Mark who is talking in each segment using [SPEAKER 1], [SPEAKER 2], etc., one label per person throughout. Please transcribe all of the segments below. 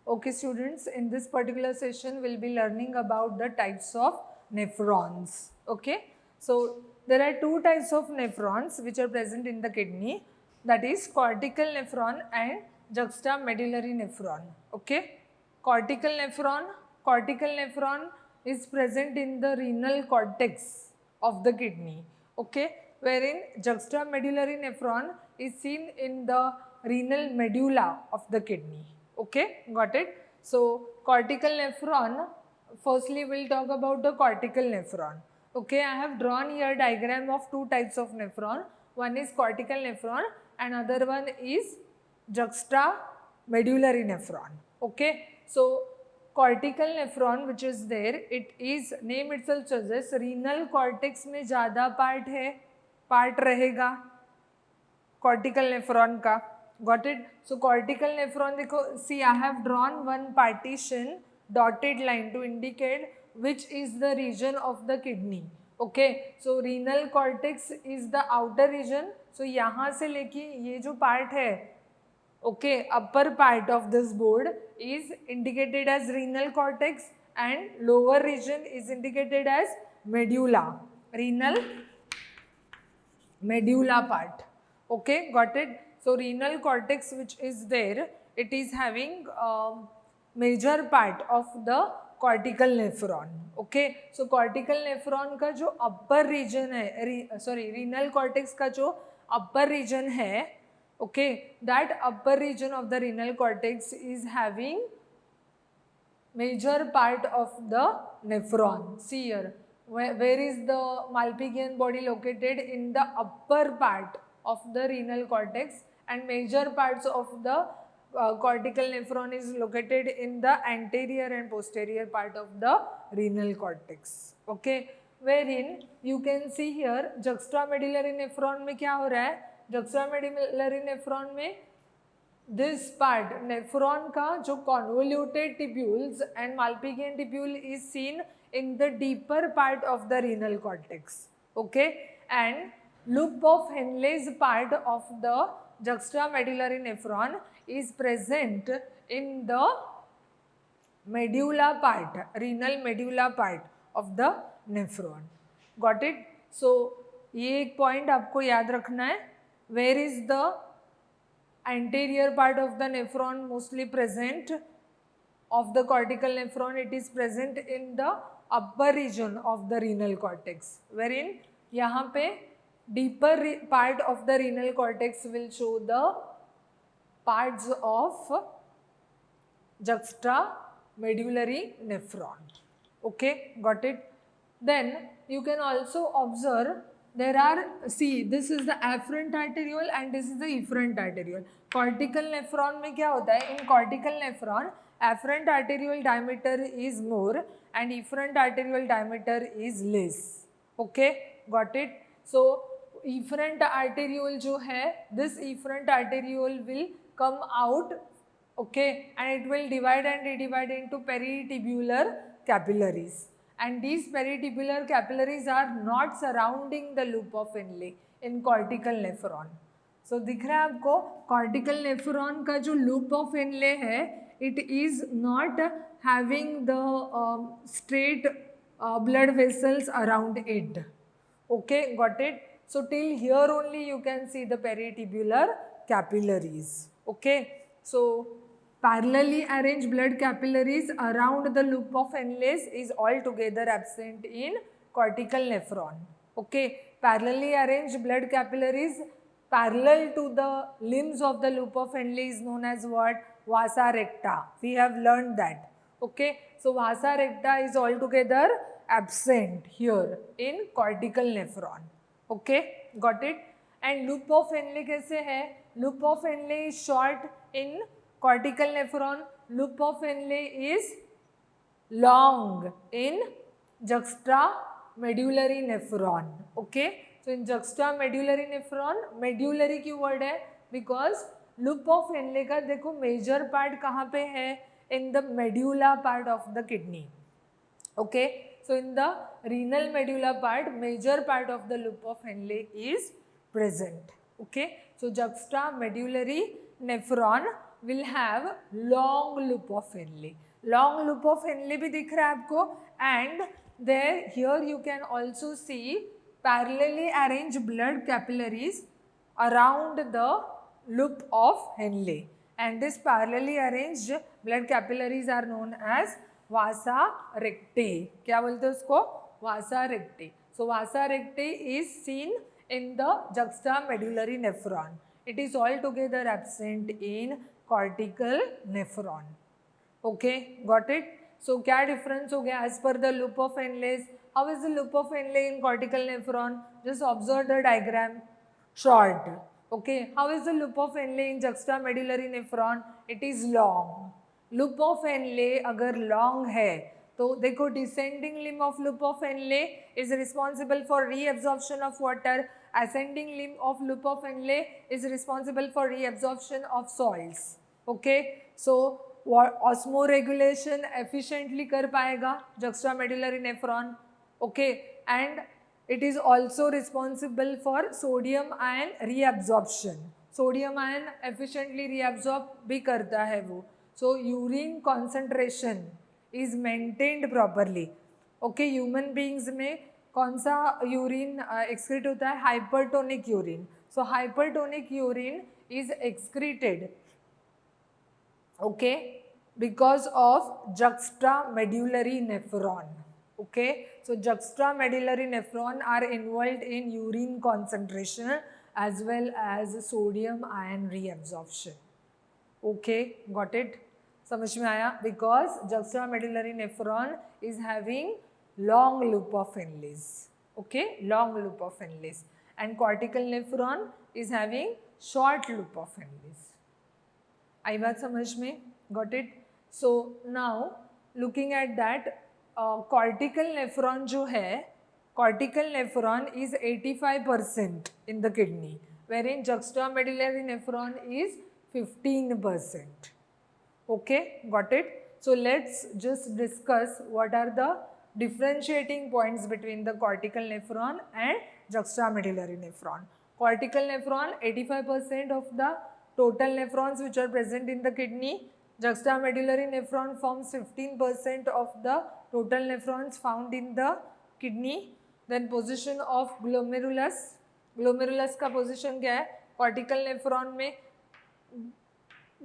[SPEAKER 1] Okay students, in this particular session we'll be learning about the types of nephrons. Okay, so there are two types of nephrons which are present in the kidney, that is cortical nephron and juxtamedullary nephron. Okay, cortical nephron is present in the renal cortex of the kidney. Okay, wherein juxtamedullary nephron is seen in the renal medulla of the kidney. Okay, got it. So cortical nephron, firstly we'll talk about the cortical nephron. Okay, I have drawn here diagram of two types of nephron. One is cortical nephron and other one is juxtamedullary nephron. Okay, so cortical nephron which is there, it is, name itself suggests, renal cortex में ज़्यादा part रहेगा cortical nephron का. Got it? So cortical nephron, देखो, see I have drawn one partition dotted line to indicate which is the region of the kidney. Okay, so renal cortex is the outer region. So यहाँ से लेके ये जो part है, okay, upper part of this board is indicated as renal cortex and lower region is indicated as medulla, renal medulla part. Okay, got it. So renal cortex which is there, it is having major part of the cortical nephron. Okay, so cortical nephron का जो upper region है, renal cortex का जो upper region है, okay, that upper region of the renal cortex is having major part of the nephron. See here, where is the Malpighian body located? In the upper part of the renal cortex, and major parts of the cortical nephron is located in the anterior and posterior part of the renal cortex. Okay, wherein you can see here juxtamedullary nephron में क्या हो रहा है? Juxtamedullary nephron में this part nephron का जो convoluted tubules and Malpighian tubule is seen in the deeper part of the renal cortex. Okay, and loop of Henle's part of the juxtamedullary nephron is present in the medulla part, renal medulla part of the nephron. Got it? So ये एक point आपको याद रखना है. Where is the anterior part of the nephron mostly present of the cortical nephron? It is present in the upper region of the renal cortex, wherein यहाँ पे deeper part of the renal cortex will show the parts of juxtamedullary nephron. Okay, got it. Then you can also observe there are, see, this is the afferent arteriole and this is the efferent arteriole. Cortical nephron में क्या होता है? In cortical nephron, afferent arteriole diameter is more and efferent arteriole diameter is less. Okay, got it. So efferent arteriole जो है, this efferent arteriole will come out, okay, and it will divide and redivide into peritubular capillaries. And these peritubular capillaries are not surrounding the loop of Henle in cortical nephron. So दिख रहा है आपको cortical nephron का जो loop of Henle है, it is not having the straight blood vessels around it. Okay, got it. So till here only you can see the peritubular capillaries. Okay, so parallelly arranged blood capillaries around the loop of Henle's is altogether absent in cortical nephron. Okay, parallelly arranged blood capillaries parallel to the limbs of the loop of Henle is known as what? Vasa recta. We have learned that. Okay, so vasa recta is altogether absent here in cortical nephron. Okay, got it. And loop of Henle कैसे है? Loop of Henle is short in cortical nephron. Loop of Henle is long in juxtamedullary nephron. Okay, so in juxtamedullary nephron, medullary क्यों word है? Because loop of Henle का देखो major part कहाँ पे है? In the medulla part of the kidney. Okay, so in the renal medulla part, major part of the loop of Henle is present. Okay, so juxtamedullary nephron will have long loop of Henle. Long loop of Henle भी दिख रहा है आपको, and there here you can also see parallelly arranged blood capillaries around the loop of Henle, and this parallelly arranged blood capillaries are known as vasa rectae. क्या बोलते हैं उसको? Vasa rectae. So vasa rectae is seen in the juxtamedullary nephron. It is altogether absent in cortical nephron. Okay, got it? So क्या difference हो गया as per the loop of Henle's? How is the loop of Henle in cortical nephron? Just observe the diagram. Short. Okay, how is the loop of Henle in juxtamedullary nephron? It is long. Loop of Henle अगर long है तो देखो descending limb of loop of Henle is responsible for reabsorption of water. Ascending limb of loop of Henle is responsible for reabsorption of salts. Okay, so osmoregulation efficiently कर पाएगा juxtamedullary nephron. Okay, and it is also responsible for sodium ion reabsorption. Sodium ion efficiently reabsorb भी करता है वो. So urine concentration is maintained properly. Okay, human beings में कौन सा urine excrete होता है? Hypertonic urine. So hypertonic urine is excreted, okay, because of juxtamedullary nephron. Okay, so juxtamedullary nephron are involved in urine concentration as well as sodium ion reabsorption. Okay, got it? समझ में आया? Because juxtamedullary nephron is having long loop of Henle's. Okay, long loop of Henle's, and cortical nephron is having short loop of Henle's. आई बात समझ में? Got it? So now looking at that, cortical nephron जो है, cortical nephron is 85% in the kidney, wherein juxtamedullary nephron is 15%. Okay, got it? So let's just discuss what are the differentiating points between the cortical nephron and juxtamedullary nephron. Cortical nephron, 85% of the total nephrons which are present in the kidney. Juxtamedullary nephron forms 15% of the total nephrons found in the kidney. Then position of glomerulus. Glomerulus का position क्या है? Cortical nephron में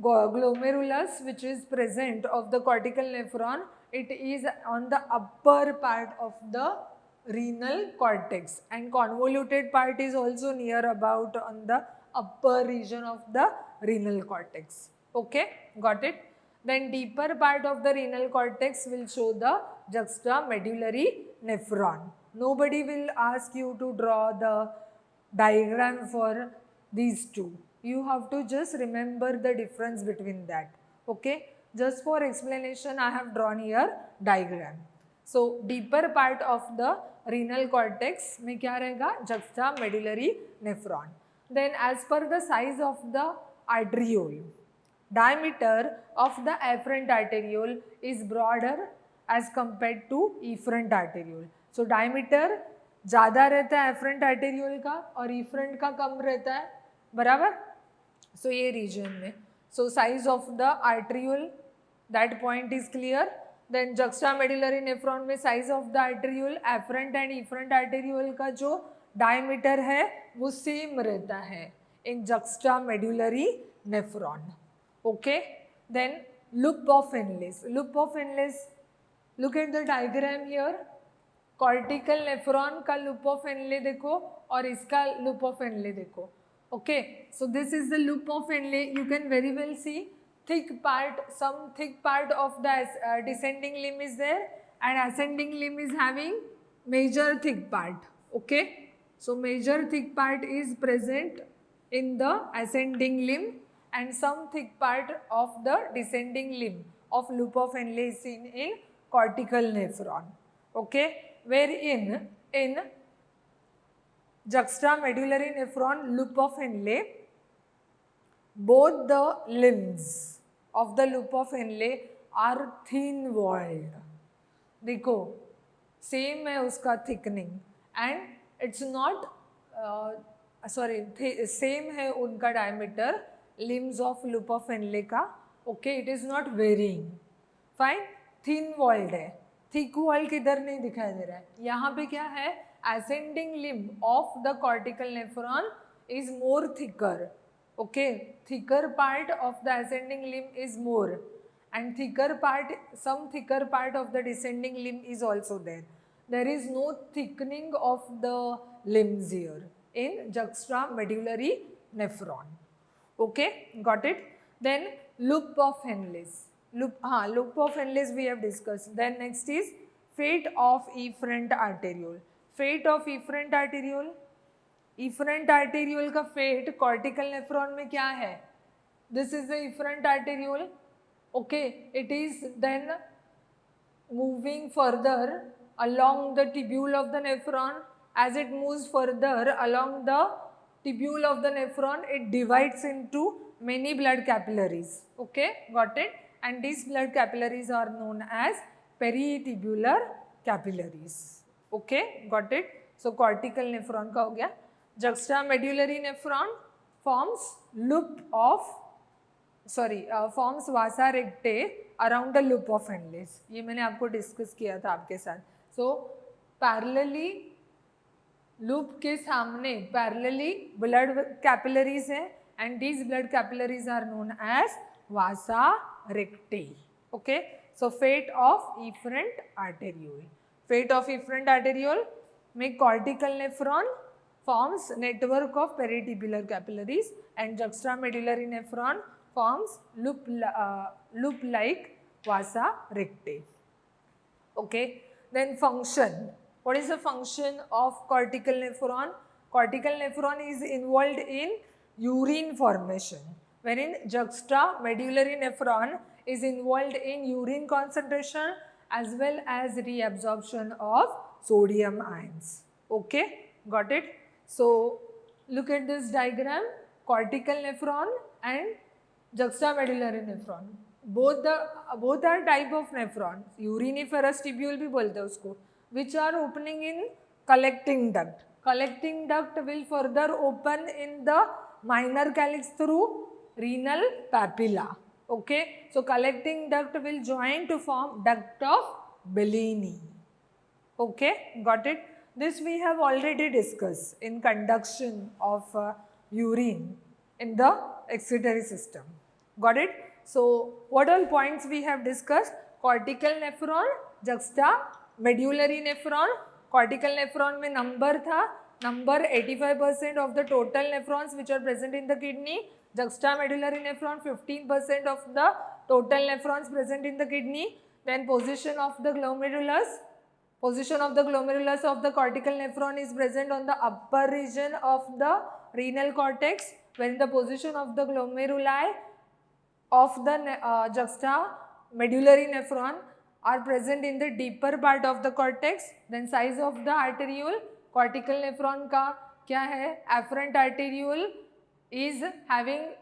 [SPEAKER 1] glomerulus which is present of the cortical nephron, it is on the upper part of the renal cortex, and convoluted part is also near about on the upper region of the renal cortex. Okay, got it? Then deeper part of the renal cortex will show the juxtamedullary nephron. Nobody will ask you to draw the diagram for these two. You have to just remember the difference between that. Okay, just for explanation I have drawn here diagram. So deeper part of the renal cortex में क्या रहेगा? Juxtamedullary nephron. Then as per the size of the arteriole, diameter of the afferent arteriole is broader as compared to efferent arteriole. So diameter ज़्यादा रहता है afferent arteriole का और efferent का कम रहता है, बराबर? So ये region में, so size of the arteriole, that point is clear. Then juxtamedullary nephron में size of the arteriole, afferent and efferent arteriole का जो diameter है वो same रहता है in juxtamedullary nephron. Okay, then loop of Henle's. Loop of Henle's, look at the diagram here. Cortical nephron का loop of Henle देखो और इसका loop of Henle देखो. Okay, so this is the loop of Henle. You can very well see thick part, some thick part of the descending limb is there, and ascending limb is having major thick part. Okay, so major thick part is present in the ascending limb, and some thick part of the descending limb of loop of Henle is seen in cortical nephron. Okay, wherein in juxtamedullary nephron loop of Henle, both the limbs of the loop of Henle are thin walled. देखो same है उसका thickening, and it's not same है उनका diameter, limbs of loop of Henle का. Okay, it is not varying. Fine. Thin walled है. Thick wall किधर नहीं दिखाई दे रहा है. यहाँ पे क्या है? Ascending limb of the cortical nephron is more thicker. Okay, thicker part of the ascending limb is more, and some thicker part of the descending limb is also there. There is no thickening of the limbs here in juxtamedullary nephron. Okay, got it? Then loop of Henle's. Loop of Henle's we have discussed. Then next is fate of efferent arteriole. Fate of efferent arteriole. Efferent arteriole का fate cortical nephron में क्या है? This is the efferent arteriole. Okay, it is then moving further along the tubule of the nephron. As it moves further along the tubule of the nephron, it divides into many blood capillaries. Okay, got it? And these blood capillaries are known as peritubular capillaries. Okay, got it? So cortical nephron का हो गया. Juxtamedullary nephron forms forms vasa rectae around the loop of Henle's. ये मैंने आपको discuss किया था आपके साथ. So parallelly loop के सामने parallelly blood capillaries हैं, and these blood capillaries are known as vasa rectae. Okay, so fate of efferent arteriole. Fate of efferent arteriole में cortical nephron forms network of peritubular capillaries, and juxtamedullary nephron forms loop-like vasa rectae. Okay, then function. What is the function of cortical nephron? Cortical nephron is involved in urine formation, wherein juxtamedullary nephron is involved in urine concentration as well as reabsorption of sodium ions. Okay, got it? So look at this diagram. Cortical nephron and juxtamedullary nephron. Both are type of nephrons. Uriniferous tubule भी बोलते हैं उसको, which are opening in collecting duct. Collecting duct will further open in the minor calyx through renal papilla. Okay, so collecting duct will join to form duct of Bellini. Okay, got it? This we have already discussed in conduction of urine in the excretory system. Got it? So what all points we have discussed? Cortical nephron, juxtamedullary nephron. Cortical nephron में number था, number 85% of the total nephrons which are present in the kidney. Juxtamedullary nephron 15% of the total nephrons present in the kidney. Then position of the glomerulus. Position of the glomerulus of the cortical nephron is present on the upper region of the renal cortex, when the position of the glomeruli of the juxtamedullary nephron are present in the deeper part of the cortex. Then size of the arteriole. Cortical nephron का क्या है? Afferent arteriole is having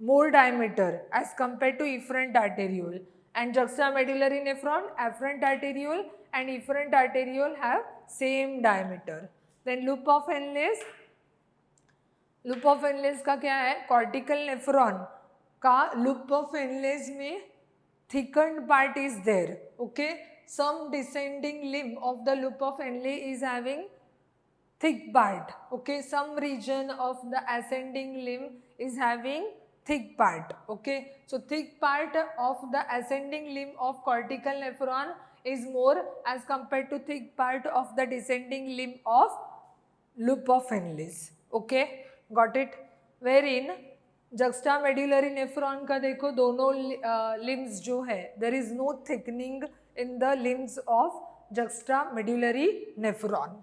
[SPEAKER 1] more diameter as compared to efferent arteriole, and juxtamedullary nephron, afferent arteriole and efferent arteriole have same diameter. Then loop of Henle's. Loop of Henle's का क्या है? Cortical nephron का loop of Henle's में thickened part is there. Okay, some descending limb of the loop of Henle is having thick part. Okay, some region of the ascending limb is having thick part. Okay, so thick part of the ascending limb of cortical nephron is more as compared to thick part of the descending limb of loop of Henle's. Okay, got it? Wherein juxtamedullary nephron का देखो दोनों limbs जो है, there is no thickening in the limbs of juxtamedullary nephron.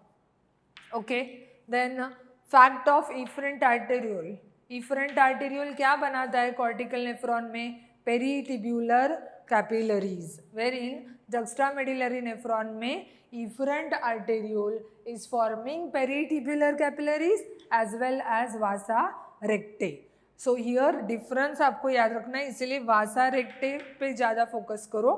[SPEAKER 1] Okay, then fact of efferent arteriole. Efferent arteriole क्या बनाता है cortical nephron में? Peritubular capillaries, wherein juxtamedullary nephron में efferent arteriole is forming peritubular capillaries as well as vasa rectae. So here difference आपको याद रखना है, इसलिए vasa rectae पे ज़्यादा focus करो.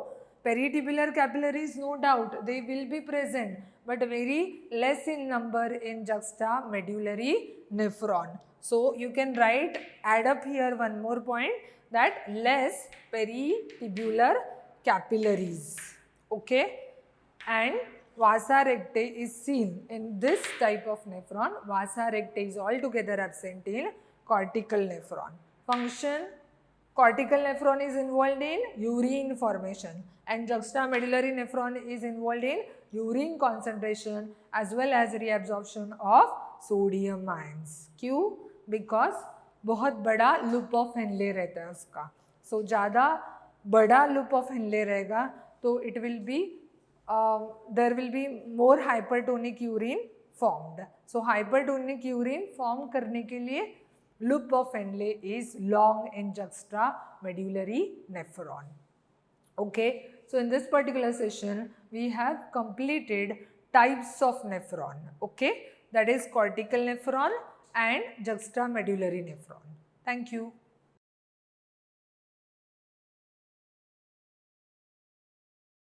[SPEAKER 1] peritubular capillaries, no doubt, they will be present, but very less in number in juxtamedullary nephron. So you can write, add up here one more point, that less peritubular capillaries, okay? And vasa rectae is seen in this type of nephron. Vasa rectae is altogether absent in cortical nephron. Function: cortical nephron is involved in urine formation and juxtamedullary nephron is involved in urine concentration as well as reabsorption of sodium ions. क्यों? Because बहुत बड़ा loop of Henle रहता है उसका. सो ज़्यादा बड़ा loop of Henle रहेगा तो it will be there will be more hypertonic urine formed. So hypertonic urine form करने के लिए loop of Henle is long in juxtamedullary nephron. Okay, so in this particular session we have completed types of nephron. Okay, that is cortical nephron and juxtamedullary nephron. Thank you.